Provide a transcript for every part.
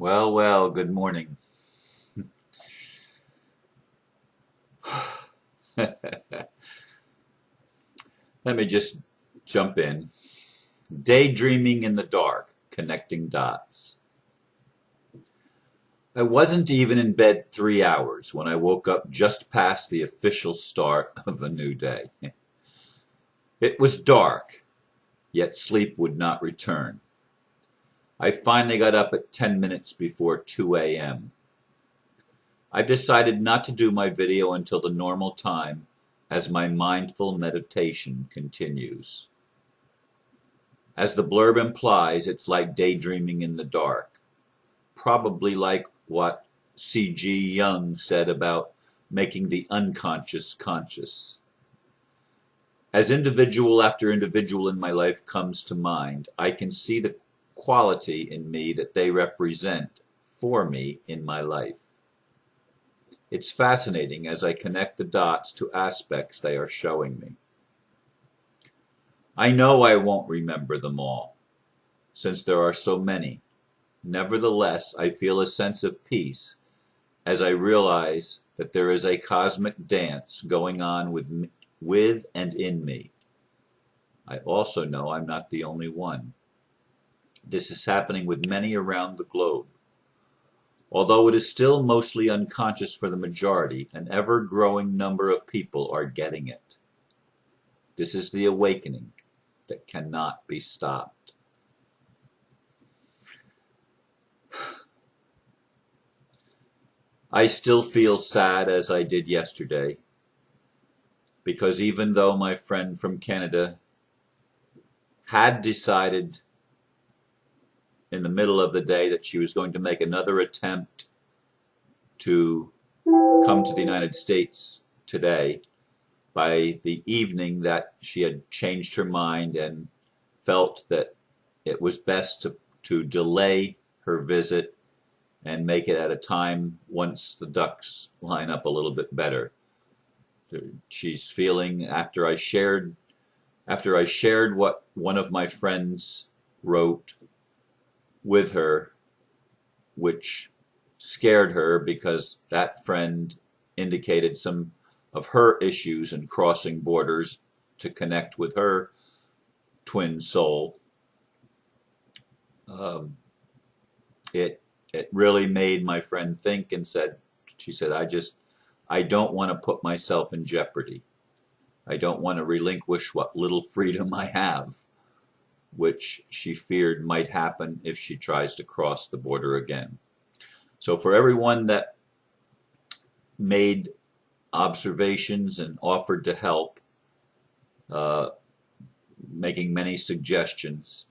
Well, well, good morning. Let me just jump in. Daydreaming in the dark, connecting dots. I wasn't even in bed 3 hours when I woke up just past the official start of a new day. It was dark, yet sleep would not return. I finally got up at 10 minutes before 2 a.m. I've decided not to do my video until the normal time as my mindful meditation continues. As the blurb implies, it's like daydreaming in the dark, probably like what CG Jung said about making the unconscious conscious. As individual after individual in my life comes to mind, I can see the quality in me that they represent for me in my life. It's fascinating as I connect the dots to aspects they are showing me. I know I won't remember them all, since there are so many. Nevertheless, I feel a sense of peace as I realize that there is a cosmic dance going on with and in me. I also know I'm not the only one. This is happening with many around the globe. Although it is still mostly unconscious for the majority, an ever-growing number of people are getting it. This is the awakening that cannot be stopped. I still feel sad as I did yesterday, because even though my friend from Canada had decided in the middle of the day that she was going to make another attempt to come to the United States today, by the evening that she had changed her mind and felt that it was best to delay her visit and make it at a time once the ducks line up a little bit better. She's feeling, after I shared what one of my friends wrote with her, which scared her because that friend indicated some of her issues in crossing borders to connect with her twin soul. It really made my friend think and she said, I don't want to put myself in jeopardy. I don't want to relinquish what little freedom I have, which she feared might happen if she tries to cross the border again. So for everyone that made observations and offered to help, making many suggestions,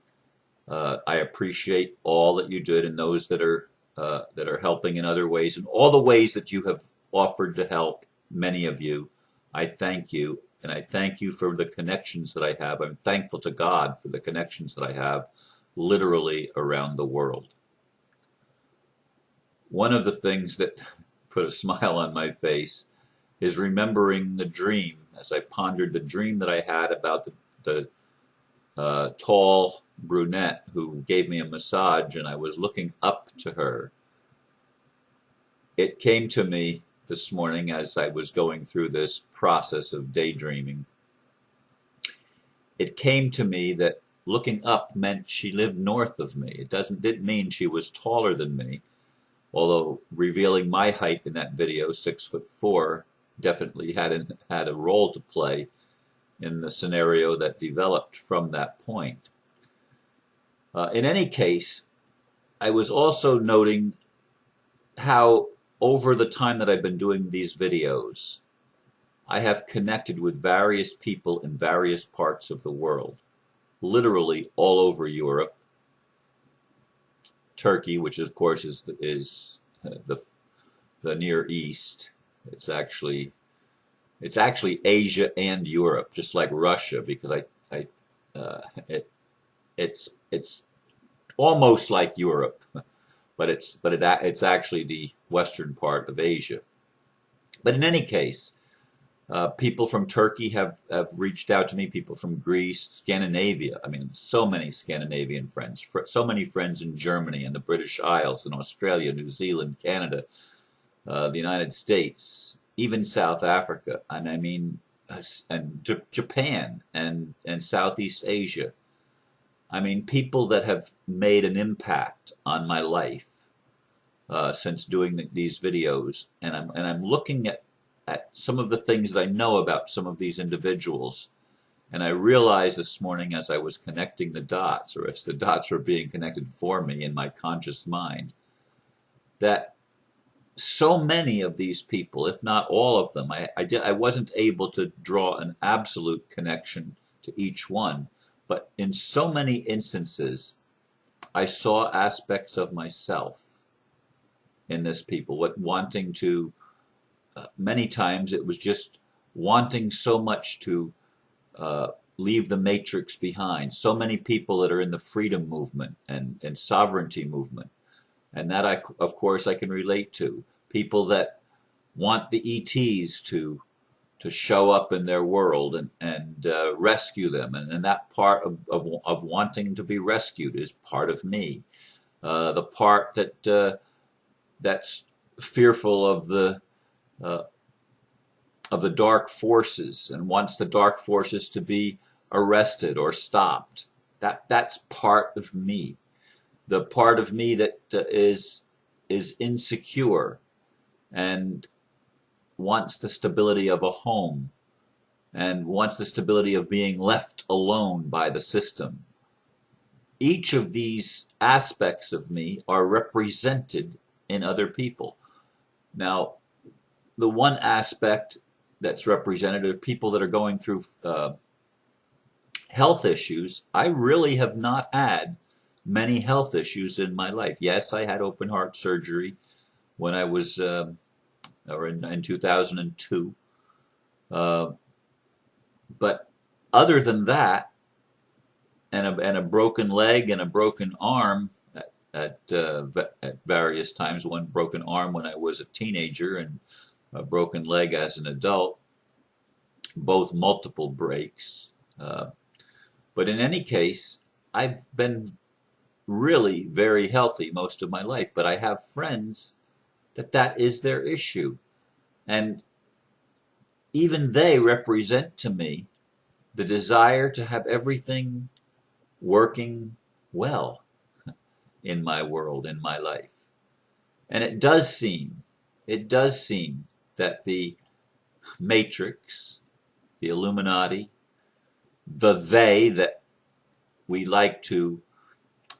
I appreciate all that you did, and those that are helping in other ways, and all the ways that you have offered to help. Many of you, I thank you, and I thank you for the connections that I have. I'm thankful to God for the connections that I have, literally around the world. One of the things that put a smile on my face is remembering the dream, as I pondered the dream that I had about the tall brunette who gave me a massage, and I was looking up to her. It came to me this morning as I was going through this process of daydreaming. It came to me that looking up meant she lived north of me. It didn't mean she was taller than me, although revealing my height in that video, 6'4", definitely had a role to play in the scenario that developed from that point. In any case, I was also noting how over the time that I've been doing these videos, I have connected with various people in various parts of the world, literally all over Europe, Turkey, which of course is the Near East. It's actually Asia and Europe, just like Russia, because it's almost like Europe, but it's actually the western part of Asia. But in any case, People from Turkey have reached out to me, people from Greece, Scandinavia. I mean, so many Scandinavian friends, so many friends in Germany and the British Isles and Australia, New Zealand, Canada, the United States, even South Africa, and I mean, and Japan and Southeast Asia. I mean, people that have made an impact on my life since doing these videos, and I'm looking at some of the things that I know about some of these individuals, and I realized this morning as I was connecting the dots, or as the dots were being connected for me in my conscious mind, that so many of these people, if not all of them, I wasn't able to draw an absolute connection to each one, but in so many instances, I saw aspects of myself in this people, wanting to, many times it was just wanting so much to leave the matrix behind. So many people that are in the freedom movement and sovereignty movement. And that, of course, I can relate to. People that want the ETs to show up in their world and rescue them. And that part of wanting to be rescued is part of me. The part that's fearful of the dark forces and wants the dark forces to be arrested or stopped. That's part of me. The part of me that is insecure and wants the stability of a home and wants the stability of being left alone by the system. Each of these aspects of me are represented in other people. Now, the one aspect that's represented are people that are going through health issues. I really have not had many health issues in my life. Yes, I had open heart surgery when I was in 2002. But other than that, and a broken leg and a broken arm at various times, one broken arm when I was a teenager and a broken leg as an adult, both multiple breaks. But in any case, I've been really very healthy most of my life, but I have friends that is their issue. And even they represent to me the desire to have everything working well in my world, in my life. And it does seem that the Matrix, the Illuminati, the they that we like to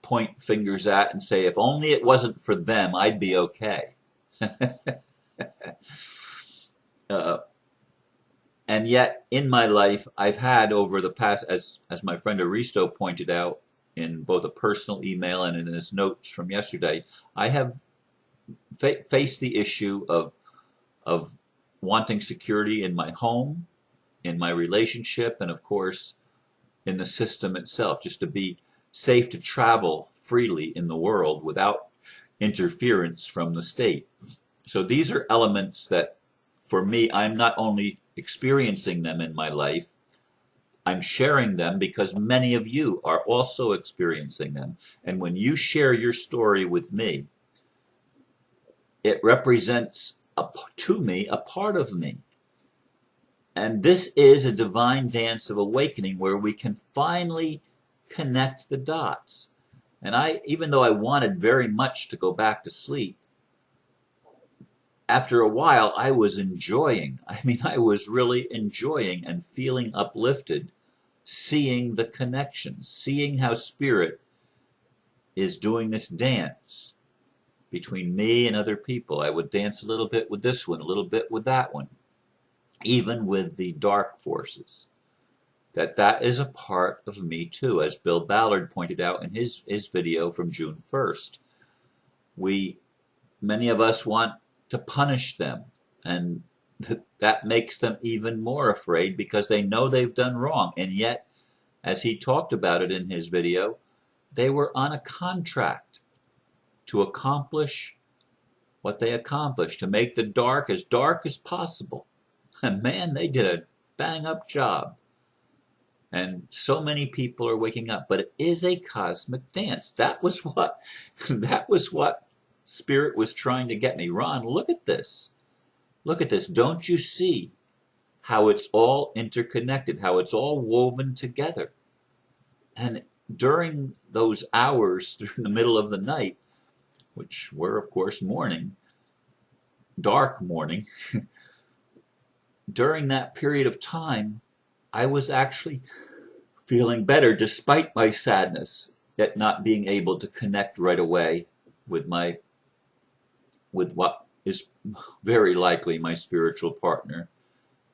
point fingers at and say, if only it wasn't for them, I'd be okay. And yet, in my life, I've had over the past, as my friend Aristo pointed out in both a personal email and in his notes from yesterday, I have faced the issue of wanting security in my home, in my relationship, and of course, in the system itself, just to be safe to travel freely in the world without interference from the state. So these are elements that, for me, I'm not only experiencing them in my life, I'm sharing them because many of you are also experiencing them. And when you share your story with me, it represents to me a part of me. And this is a divine dance of awakening where we can finally connect the dots. And even though I wanted very much to go back to sleep, after a while I was enjoying. I was really enjoying and feeling uplifted, seeing the connection, seeing how spirit is doing this dance between me and other people. I would dance a little bit with this one, a little bit with that one, even with the dark forces. That is a part of me too, as Bill Ballard pointed out in his video from June 1st. Many of us want to punish them, and that makes them even more afraid because they know they've done wrong. And yet, as he talked about it in his video, they were on a contract to accomplish what they accomplished, to make the dark as possible. And man, they did a bang up job. And so many people are waking up, but it is a cosmic dance. That was what that was what Spirit was trying to get me. Ron, look at this. Look at this. Don't you see how it's all interconnected, how it's all woven together? And during those hours through the middle of the night, which were of course morning, dark morning, during that period of time, I was actually feeling better despite my sadness at not being able to connect right away with what is very likely my spiritual partner.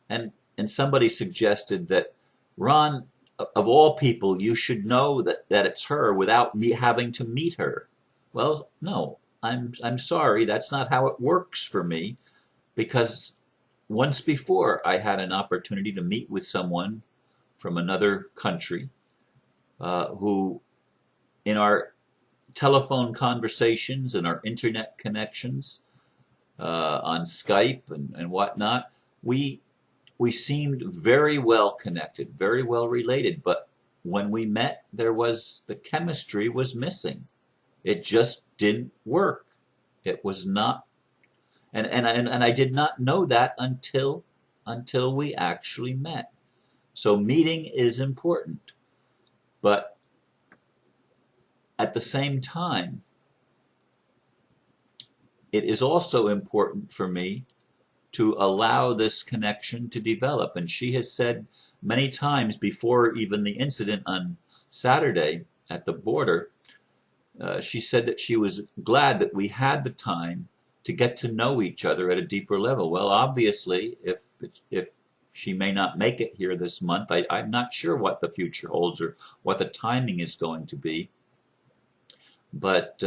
And somebody suggested that, Ron, of all people, you should know that it's her without me having to meet her. Well, no, I'm sorry, that's not how it works for me, because once before I had an opportunity to meet with someone from another country who, in our telephone conversations and our internet connections on Skype and whatnot, we seemed very well connected, very well related. But when we met, the chemistry was missing. It just didn't work. It was not, and I did not know that until we actually met. So meeting is important, but at the same time, it is also important for me to allow this connection to develop. And she has said many times before even the incident on Saturday at the border, she said that she was glad that we had the time to get to know each other at a deeper level. Well, obviously, if she may not make it here this month, I'm not sure what the future holds or what the timing is going to be. But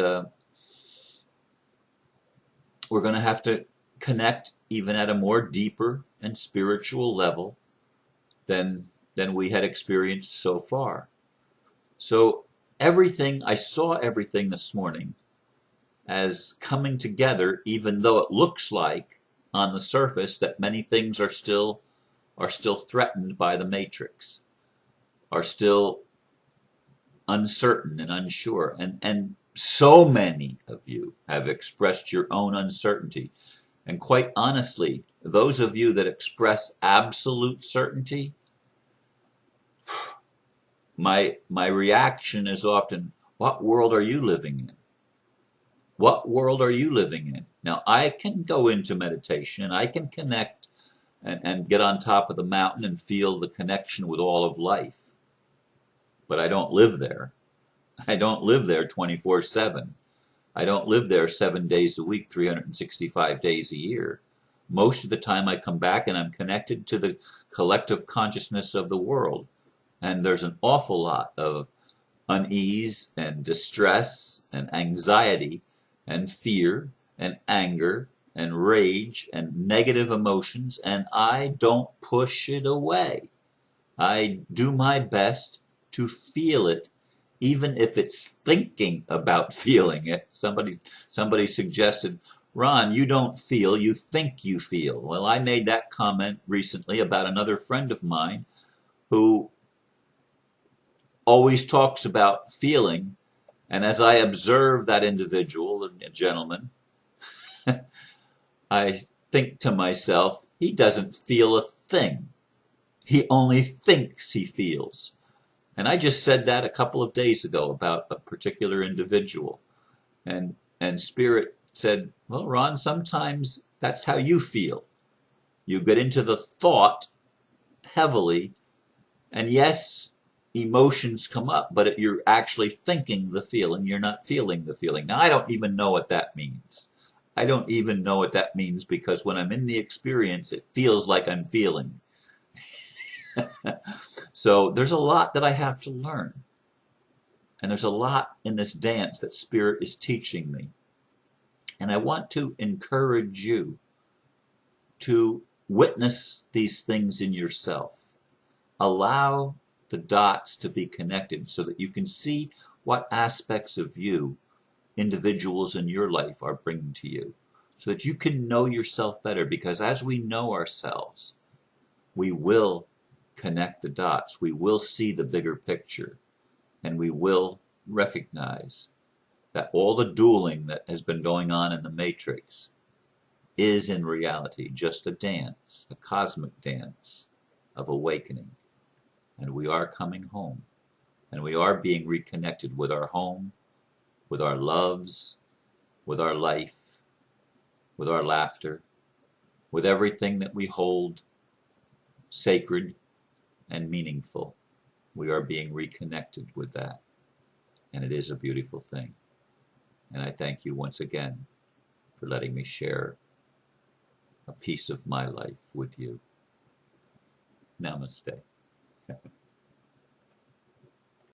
we're going to have to connect even at a more deeper and spiritual level than we had experienced so far. So I saw everything this morning as coming together, even though it looks like on the surface that many things are still threatened by the matrix, are still uncertain and unsure. And so many of you have expressed your own uncertainty. And quite honestly, those of you that express absolute certainty, my reaction is often, what world are you living in? What world are you living in? Now, I can go into meditation and I can connect and get on top of the mountain and feel the connection with all of life. But I don't live there. I don't live there 24/7. I don't live there 7 days a week, 365 days a year. Most of the time I come back and I'm connected to the collective consciousness of the world. And there's an awful lot of unease and distress and anxiety and fear and anger and rage and negative emotions, and I don't push it away. I do my best to feel it, even if it's thinking about feeling it. Somebody suggested, Ron, you don't feel, you think you feel. Well, I made that comment recently about another friend of mine who always talks about feeling, and as I observe that individual, a gentleman, I think to myself, he doesn't feel a thing. He only thinks he feels. And I just said that a couple of days ago about a particular individual. And Spirit said, well, Ron, sometimes that's how you feel. You get into the thought heavily, and yes, emotions come up, but you're actually thinking the feeling, you're not feeling the feeling. Now, I don't even know what that means. I don't even know what that means, because when I'm in the experience, it feels like I'm feeling. So there's a lot that I have to learn. And there's a lot in this dance that Spirit is teaching me. And I want to encourage you to witness these things in yourself. Allow the dots to be connected so that you can see what aspects of you individuals in your life are bringing to you, so that you can know yourself better. Because as we know ourselves, we will connect the dots. We will see the bigger picture, and we will recognize that all the dueling that has been going on in the Matrix is in reality just a dance, a cosmic dance of awakening. And we are coming home, and we are being reconnected with our home, with our loves, with our life, with our laughter, with everything that we hold sacred and meaningful. We are being reconnected with that, and it is a beautiful thing. And I thank you once again for letting me share a piece of my life with you. Namaste.